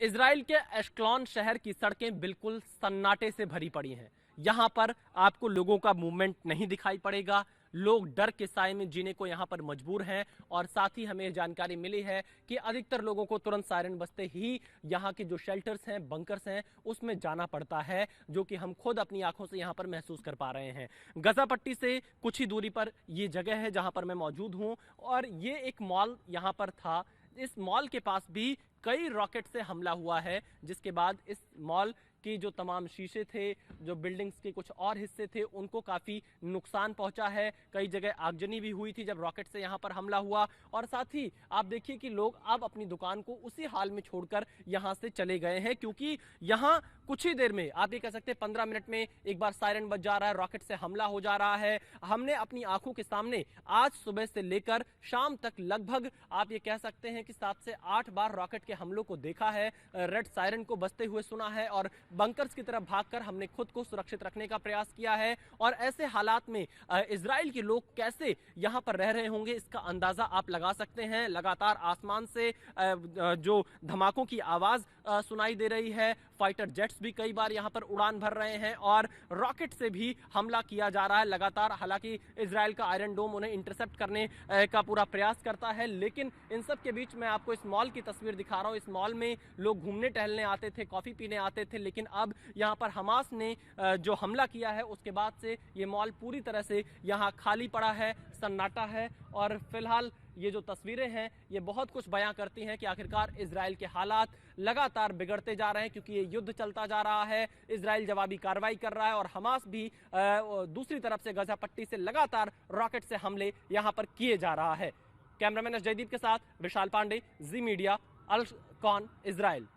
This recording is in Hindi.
इजराइल के एशक्लॉन शहर की सड़कें बिल्कुल सन्नाटे से भरी पड़ी हैं। यहाँ पर आपको लोगों का मूवमेंट नहीं दिखाई पड़ेगा। लोग डर के साए में जीने को यहाँ पर मजबूर हैं और साथ ही हमें जानकारी मिली है कि अधिकतर लोगों को तुरंत सायरन बजते ही यहाँ के जो शेल्टर्स हैं, बंकर्स हैं, उसमें जाना पड़ता है, जो कि हम खुद अपनी आंखों से यहाँ पर महसूस कर पा रहे हैं। गजा पट्टी से कुछ ही दूरी पर ये जगह है जहाँ पर मैं मौजूद हूँ और ये एक मॉल यहाँ पर था। इस मॉल के पास भी कई रॉकेट से हमला हुआ है, जिसके बाद इस मॉल की जो तमाम शीशे थे, जो बिल्डिंग्स के कुछ और हिस्से थे, उनको काफी नुकसान पहुंचा है। कई जगह आगजनी भी हुई थी जब रॉकेट से यहां पर हमला हुआ और साथ ही आप देखिए कि लोग अब अपनी दुकान को उसी हाल में छोड़कर यहां से चले गए हैं, क्योंकि यहां कुछ ही देर में, आप ये कह सकते हैं 15 मिनट में एक बार सायरन बज जा रहा है, रॉकेट से हमला हो जा रहा है। हमने अपनी आंखों के सामने आज सुबह से लेकर शाम तक लगभग आप ये कह सकते हैं कि 7 से 8 बार रॉकेट के हमलों को देखा है, रेड सायरन को बजते हुए सुना है और बंकर्स की तरफ भागकर हमने खुद को सुरक्षित रखने का प्रयास किया है। और ऐसे हालात में इजराइल के लोग कैसे यहां पर रह रहे होंगे, इसका अंदाजा आप लगा सकते हैं। लगातार आसमान से जो धमाकों की आवाज सुनाई दे रही है, फाइटर जेट्स भी कई बार यहां पर उड़ान भर रहे हैं और रॉकेट से भी हमला किया जा रहा है लगातार। हालांकि इजराइल का आयरन डोम उन्हें इंटरसेप्ट करने का पूरा प्रयास करता है, लेकिन इन सब के बीच मैं आपको इस मॉल की तस्वीर दिखा रहा हूं। इस मॉल में लोग घूमने टहलने आते थे, कॉफी पीने आते थे, लेकिन अब यहां पर हमास ने जो हमला किया है उसके बाद से ये मॉल पूरी तरह से यहां खाली पड़ा है, सन्नाटा है। और फिलहाल ये जो तस्वीरें हैं ये बहुत कुछ बयां करती हैं कि आखिरकार इजराइल के हालात लगातार बिगड़ते जा रहे हैं, क्योंकि ये युद्ध चलता जा रहा है। इजराइल जवाबी कार्रवाई कर रहा है और हमास भी दूसरी तरफ से गजा पट्टी से लगातार रॉकेट से हमले यहां पर किए जा रहा है। कैमरामैन जयदीप के साथ विशाल पांडे, जी मीडिया, अल कौन, इजराइल।